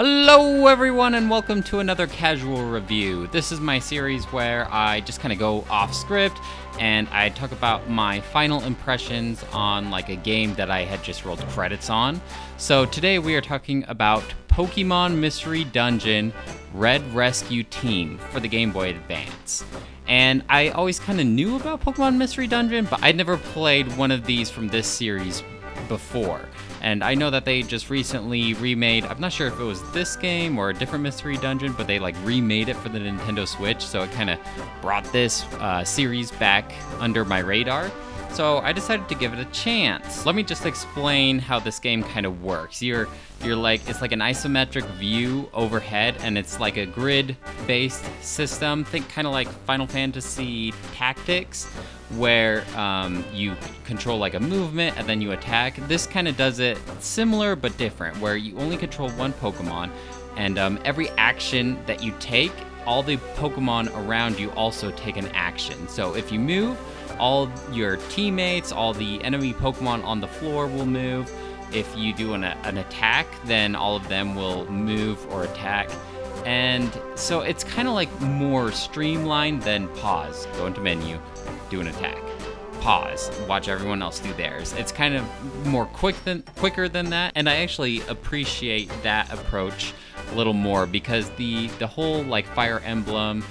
Hello everyone and welcome to another casual review. This is my series where I just kind of go off script and I talk about my final impressions on like a game that I had just rolled credits on. So today we are talking about Pokemon Mystery Dungeon Red Rescue Team for the Game Boy Advance. And I always kind of knew about Pokemon Mystery Dungeon, but I'd never played one of these from this series before. And I know that they just recently remade, I'm not sure if it was this game or a different Mystery Dungeon, but they like remade it for the Nintendo Switch, so it kind of brought this series back under my radar. So I decided to give it a chance. Let me just explain how this game kind of works. You're like, it's like an isometric view overhead, and it's like a grid-based system. Think kind of like Final Fantasy Tactics, where you control like a movement and then you attack. This kind of does it similar but different, where you only control one Pokemon, and every action that you take, all the Pokemon around you also take an action. So if you move, all your teammates, all the enemy Pokemon on the floor will move. If you do an attack, then all of them will move or attack. And so it's kind of like more streamlined than pause, go into menu, do an attack, pause, watch everyone else do theirs. It's kind of more quicker than that, and I actually appreciate that approach a little more because the whole like Fire Emblem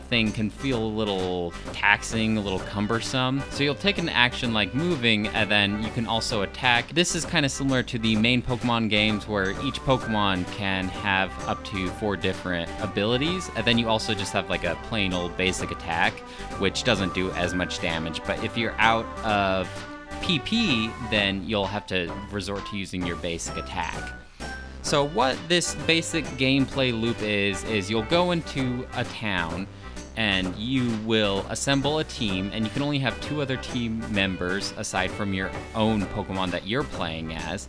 thing can feel a little taxing, a little cumbersome. So you'll take an action like moving, and then you can also attack. This is kind of similar to the main Pokemon games where each Pokemon can have up to 4 different abilities, and then you also just have like a plain old basic attack, which doesn't do as much damage. But if you're out of PP, then you'll have to resort to using your basic attack. So what this basic gameplay loop is you'll go into a town and you will assemble a team, and you can only have 2 other team members aside from your own Pokemon that you're playing as.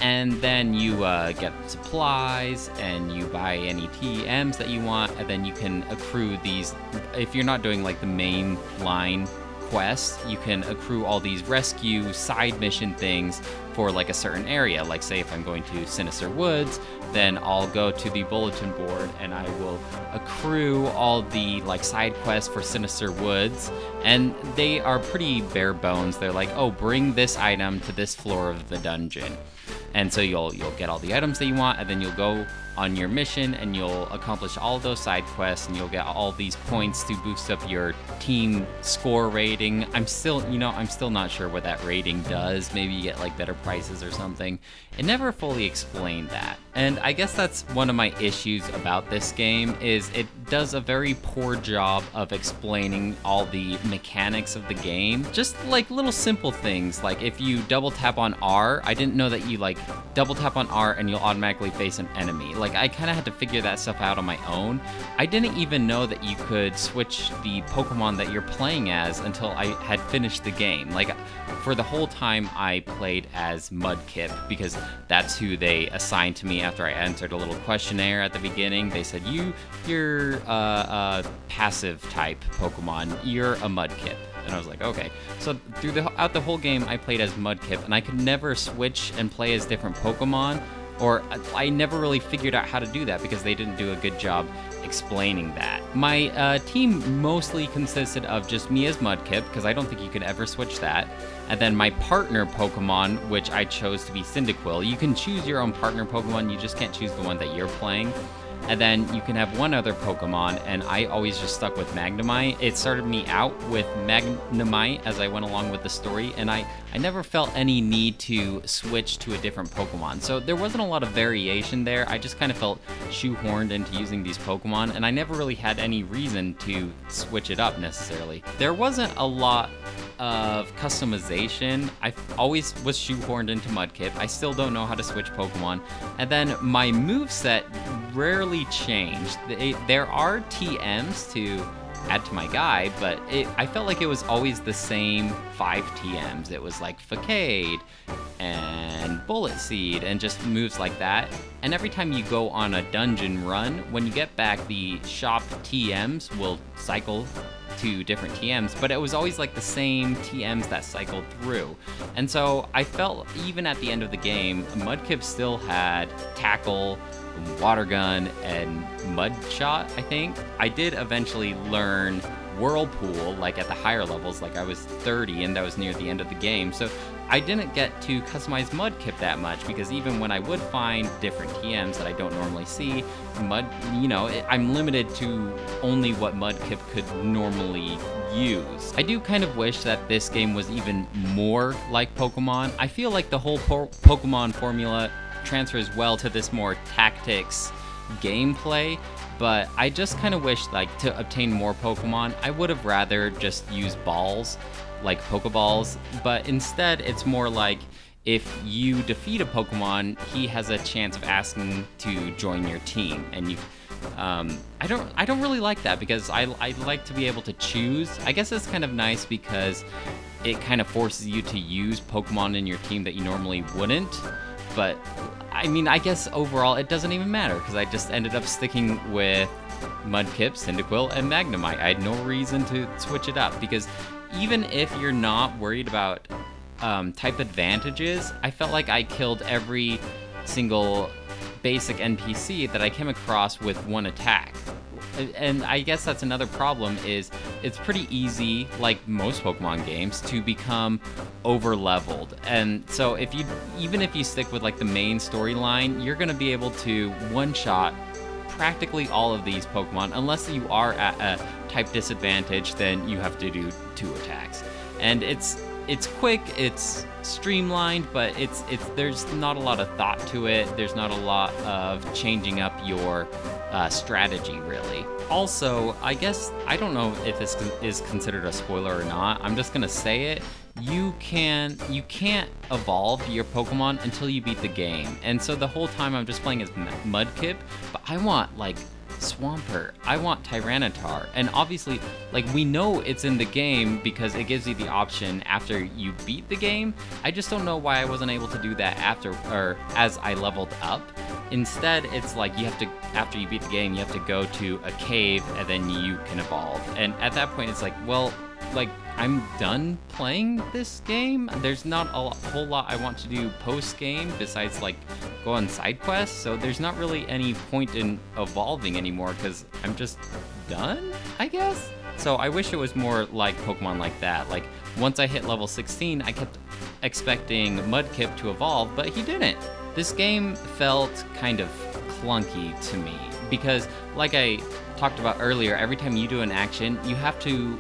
And then you get supplies and you buy any TMs that you want, and then you can accrue these. If you're not doing like the main line quest, you can accrue all these rescue side mission things for like a certain area. Like say if I'm going to Sinister Woods, then I'll go to the bulletin board and I will accrue all the like side quests for Sinister Woods, and they are pretty bare bones. They're like, oh, bring this item to this floor of the dungeon. And so you'll get all the items that you want, and then you'll go on your mission and you'll accomplish all those side quests, and you'll get all these points to boost up your team score rating. I'm still not sure what that rating does. Maybe you get like better prices or something. It never fully explained that. And I guess that's one of my issues about this game, is it does a very poor job of explaining all the mechanics of the game. Just like little simple things, like if you double tap on R, I didn't know that you like double tap on R and you'll automatically face an enemy. Like I kind of had to figure that stuff out on my own. I didn't even know that you could switch the Pokemon that you're playing as until I had finished the game. Like for the whole time I played as Mudkip because that's who they assigned to me after I answered a little questionnaire at the beginning. They said, you're a passive type Pokemon, you're a Mudkip. And I was like, okay. So throughout the whole game, I played as Mudkip, and I could never switch and play as different Pokemon, or I never really figured out how to do that because they didn't do a good job explaining that. My team mostly consisted of just me as Mudkip, because I don't think you could ever switch that. And then my partner Pokemon, which I chose to be Cyndaquil. You can choose your own partner Pokemon, you just can't choose the one that you're playing. And then you can have one other Pokemon, and I always just stuck with Magnemite. It started me out with Magnemite as I went along with the story, and I never felt any need to switch to a different Pokemon. So there wasn't a lot of variation there. I just kind of felt shoehorned into using these Pokemon, and I never really had any reason to switch it up necessarily. There wasn't a lot of customization. I always was shoehorned into Mudkip. I still don't know how to switch Pokemon. And then my moveset rarely changed. There are TMs to add to my guide, but I felt like it was always the same 5 TMs. It was like Facade and Bullet Seed and just moves like that. And every time you go on a dungeon run, when you get back, the shop TMs will cycle to different TMs, but it was always like the same TMs that cycled through. And so I felt even at the end of the game, Mudkip still had Tackle, Water Gun, and Mud Shot, I think. I did eventually learn Whirlpool, like at the higher levels, like I was 30 and that was near the end of the game. So I didn't get to customize Mudkip that much, because even when I would find different TMs that I don't normally see, I'm limited to only what Mudkip could normally use. I do kind of wish that this game was even more like Pokemon. I feel like the whole Pokemon formula transfers well to this more tactics gameplay, but I just kind of wish, like, to obtain more Pokemon, I would have rather just used balls, like Pokeballs, but instead it's more like if you defeat a Pokemon, he has a chance of asking to join your team, and you I don't really like that, because I like to be able to choose. I guess it's kind of nice because it kind of forces you to use Pokemon in your team that you normally wouldn't, but I mean, I guess overall it doesn't even matter, because I just ended up sticking with Mudkip, Cyndaquil, and Magnemite. I had no reason to switch it up, because even if you're not worried about type advantages, I felt like I killed every single basic NPC that I came across with one attack. And I guess that's another problem, is it's pretty easy, like most Pokemon games, to become over-leveled. And so even if you stick with like the main storyline, you're gonna be able to one-shot practically all of these Pokemon. Unless you are at a type disadvantage, then you have to do 2 attacks. And it's quick, it's streamlined, but there's not a lot of thought to it. There's not a lot of changing up your strategy, really. Also, I guess, I don't know if this is considered a spoiler or not. I'm just gonna say it. You can't evolve your Pokemon until you beat the game. And so the whole time I'm just playing as Mudkip, but I want like Swampert, I want Tyranitar, and obviously, like, we know it's in the game because it gives you the option after you beat the game. I just don't know why I wasn't able to do that as I leveled up. Instead, it's like you have to, after you beat the game, you have to go to a cave and then you can evolve. And at that point, it's like, well, like, I'm done playing this game. There's not a whole lot I want to do post-game besides, like, go on side quests, so there's not really any point in evolving anymore because I'm just done, I guess? So I wish it was more like Pokemon like that. Like, once I hit level 16, I kept expecting Mudkip to evolve, but he didn't. This game felt kind of clunky to me because, like I talked about earlier, every time you do an action, you have to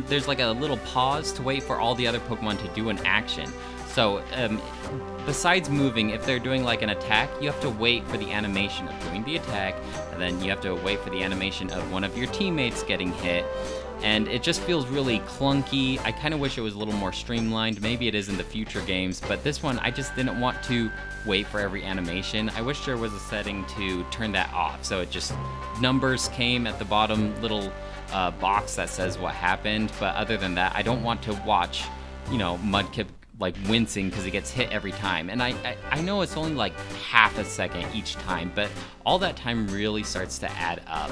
there's like a little pause to wait for all the other Pokemon to do an action. So besides moving, if they're doing like an attack, you have to wait for the animation of doing the attack, and then you have to wait for the animation of one of your teammates getting hit. And it just feels really clunky. I kind of wish it was a little more streamlined. Maybe it is in the future games, but this one, I just didn't want to wait for every animation. I wish there was a setting to turn that off, so it just, numbers came at the bottom little box that says what happened. But other than that, I don't want to watch, Mudkip like wincing because he gets hit every time. And I know it's only like half a second each time, but all that time really starts to add up.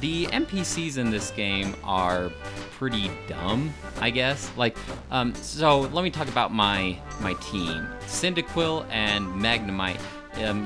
The NPCs in this game are pretty dumb, I guess. Like, so let me talk about my team. Cyndaquil and Magnemite.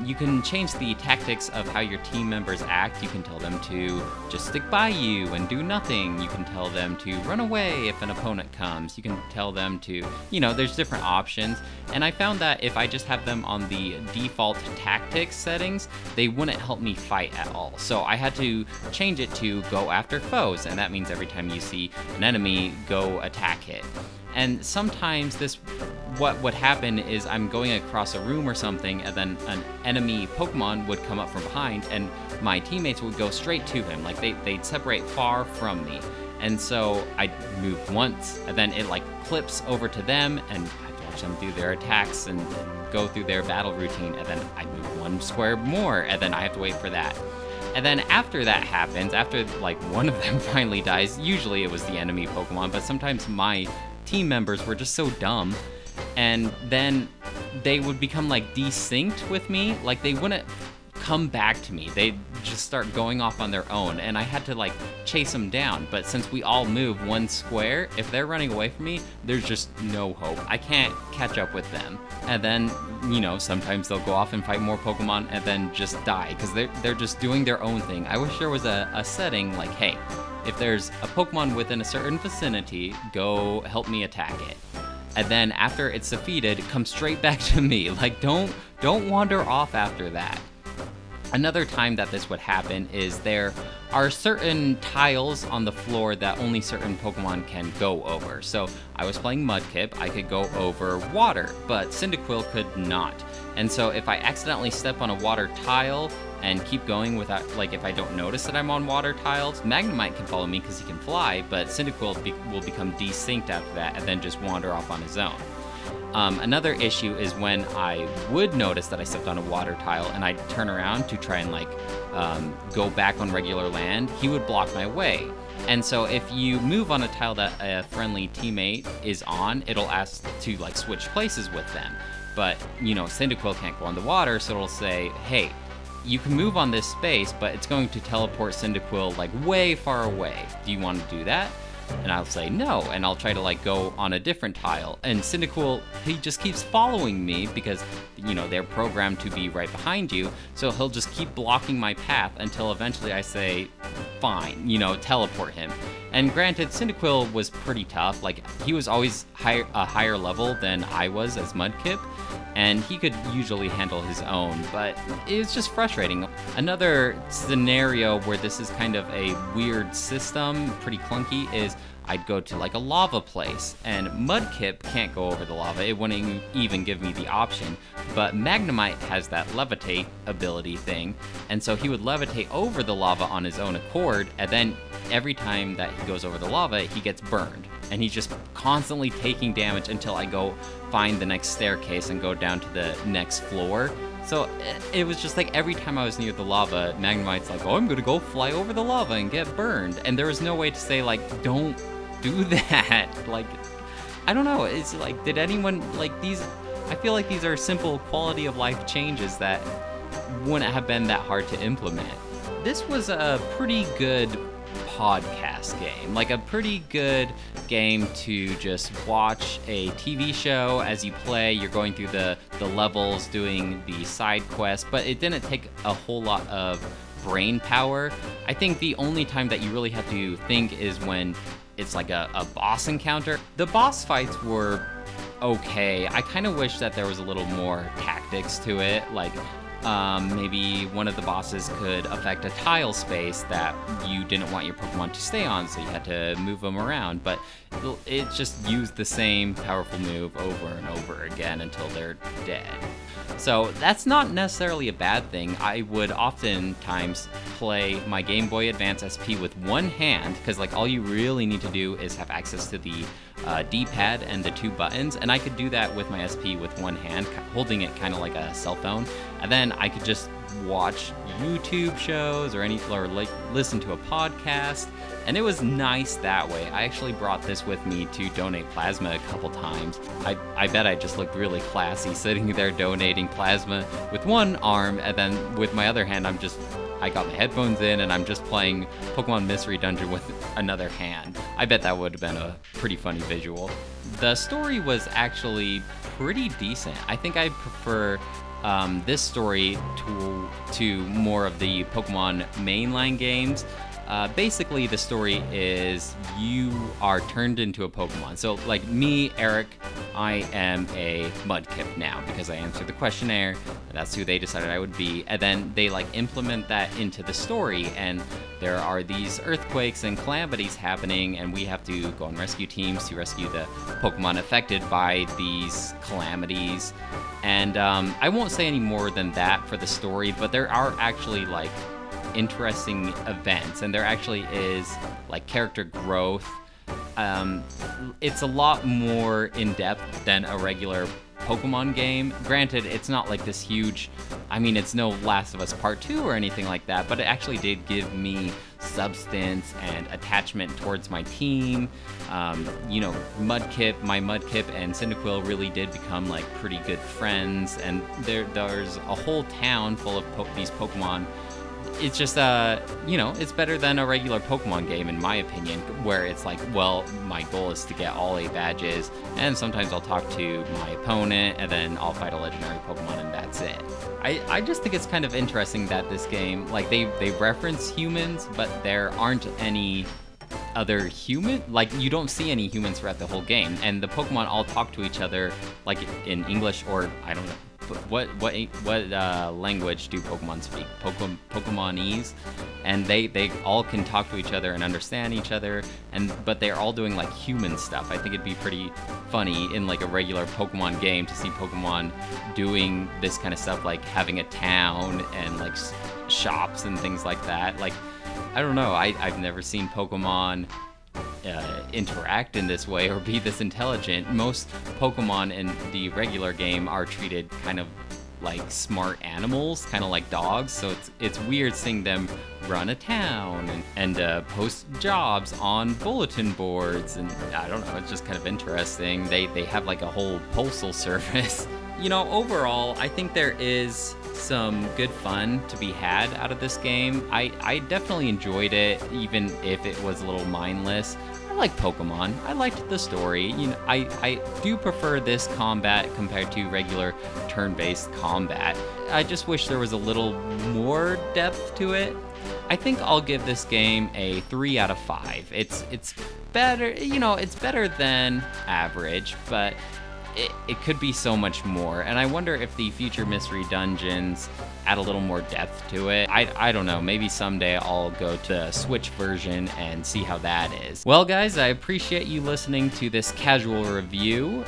You can change the tactics of how your team members act. You can tell them to just stick by you and do nothing. You can tell them to run away if an opponent comes. You can tell them to, there's different options. And I found that if I just have them on the default tactics settings, they wouldn't help me fight at all. So I had to change it to go after foes. And that means every time you see an enemy, go attack it. And sometimes what would happen is I'm going across a room or something, and then an enemy Pokemon would come up from behind, and my teammates would go straight to him. Like, they'd separate far from me. And so I'd move once, and then it, like, clips over to them, and I'd watch them do their attacks and go through their battle routine, and then I move one square more, and then I have to wait for that. And then after that happens, after, like, one of them finally dies, usually it was the enemy Pokemon, but sometimes my team members were just so dumb, and then they would become like desynced with me. Like, they wouldn't come back to me. They just start going off on their own, and I had to like chase them down. But since we all move one square, if they're running away from me, there's just no hope. I can't catch up with them. And then, sometimes they'll go off and fight more Pokemon and then just die because they're just doing their own thing. I wish there was a setting like, hey, if there's a Pokemon within a certain vicinity, go help me attack it. And then after it's defeated, come straight back to me. Like, don't wander off after that. Another time that this would happen is there are certain tiles on the floor that only certain Pokemon can go over. So I was playing Mudkip, I could go over water, but Cyndaquil could not. And so if I accidentally step on a water tile and keep going without, like if I don't notice that I'm on water tiles, Magnemite can follow me because he can fly, but Cyndaquil will become desynced after that and then just wander off on his own. Another issue is when I would notice that I stepped on a water tile and I'd turn around to try and go back on regular land, he would block my way. And so if you move on a tile that a friendly teammate is on, it'll ask to switch places with them. But, Cyndaquil can't go on the water, so it'll say, hey, you can move on this space, but it's going to teleport Cyndaquil way far away. Do you want to do that? And I'll say no, and I'll try to go on a different tile. And Cyndaquil, he just keeps following me because, they're programmed to be right behind you. So he'll just keep blocking my path until eventually I say, fine, teleport him. And granted, Cyndaquil was pretty tough. He was always a higher level than I was as Mudkip, and he could usually handle his own, but it was just frustrating. Another scenario where this is kind of a weird system, pretty clunky, is I'd go to a lava place, and Mudkip can't go over the lava. It wouldn't even give me the option, but Magnemite has that levitate ability thing, and so he would levitate over the lava on his own accord, and then every time that he goes over the lava, he gets burned. And he's just constantly taking damage until I go find the next staircase and go down to the next floor. So it was just every time I was near the lava, Magnemite's oh, I'm gonna go fly over the lava and get burned. And there was no way to say don't do that. I don't know, it's did anyone, these, I feel like these are simple quality of life changes that wouldn't have been that hard to implement. This was a pretty good podcast game, a pretty good game to just watch a TV show as you play. You're going through the levels, doing the side quests, but it didn't take a whole lot of brain power. I think the only time that you really have to think is when it's a boss encounter. The boss fights were okay. I kind of wish that there was a little more tactics to it, maybe one of the bosses could affect a tile space that you didn't want your Pokemon to stay on, so you had to move them around, but it just used the same powerful move over and over again until they're dead. So that's not necessarily a bad thing. I would oftentimes play my Game Boy Advance SP with one hand, because all you really need to do is have access to the D-pad and the two buttons, and I could do that with my SP with one hand, holding it kind of like a cell phone, and then I could just watch YouTube shows or listen to a podcast, and it was nice that way. I actually brought this with me to donate plasma a couple times. I bet I just looked really classy sitting there donating plasma with one arm, and then with my other hand I got my headphones in and I'm just playing Pokemon Mystery Dungeon with another hand. I bet that would have been a pretty funny visual. The story was actually pretty decent. I think I prefer this story to more of the Pokemon mainline games. Basically, the story is you are turned into a Pokemon. So, me, Eric, I am a Mudkip now because I answered the questionnaire. That's who they decided I would be. And then they implement that into the story, and there are these earthquakes and calamities happening, and we have to go on rescue teams to rescue the Pokemon affected by these calamities. And I won't say any more than that for the story, but there are actually interesting events, and there actually is character growth. It's a lot more in depth than a regular Pokemon game. Granted, it's not like this huge, I mean, it's no Last of Us Part 2 or anything like that, but it actually did give me substance and attachment towards my team. You know, my Mudkip and Cyndaquil really did become like pretty good friends, and there's a whole town full of these Pokemon. It's just, you know, it's better than a regular Pokemon game, in my opinion, where it's like, well, my goal is to get all 8 badges, and sometimes I'll talk to my opponent, and then I'll fight a legendary Pokemon, and that's it. I just think it's kind of interesting that this game, like, they reference humans, but there aren't any other human, like, you don't see any humans throughout the whole game, and the Pokemon all talk to each other, like, in English, or, I don't know. What language do Pokemon speak? Pokemonese, and they all can talk to each other and understand each other, but they're all doing like human stuff. I think it'd be pretty funny in like a regular Pokemon game to see Pokemon doing this kind of stuff, like having a town and like shops and things like that. Like, I don't know. I've never seen Pokemon interact in this way or be this intelligent. Most Pokemon in the regular game are treated kind of like smart animals, kind of like dogs, so it's weird seeing them run a town and post jobs on bulletin boards, and I don't know, it's just kind of interesting. They have like a whole postal service. You know, overall, I think there is some good fun to be had out of this game. I definitely enjoyed it, even if it was a little mindless. I like Pokemon. I liked the story. You know, I do prefer this combat compared to regular turn-based combat. I just wish there was a little more depth to it. I think I'll give this game a 3 out of 5. It's better, you know, it's better than average, but it could be so much more, and I wonder if the future mystery dungeons add a little more depth to it. I don't know, maybe someday I'll go to the Switch version and see how that is. Well guys, I appreciate you listening to this casual review.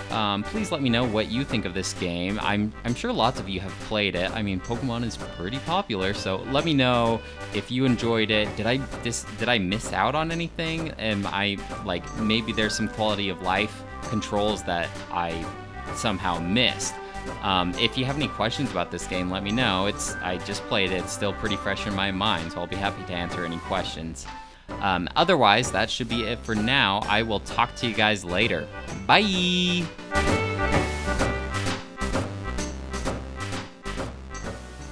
Please let me know what you think of this game. I'm sure lots of you have played it. I mean, Pokemon is pretty popular, so let me know if you enjoyed it. Did I miss out on anything? Am I, like, maybe there's some quality of life controls that I somehow missed. If you have any questions about this game, let me know. I just played it. It's still pretty fresh in my mind, so I'll be happy to answer any questions. Otherwise, that should be it for now. I will talk to you guys later. Bye!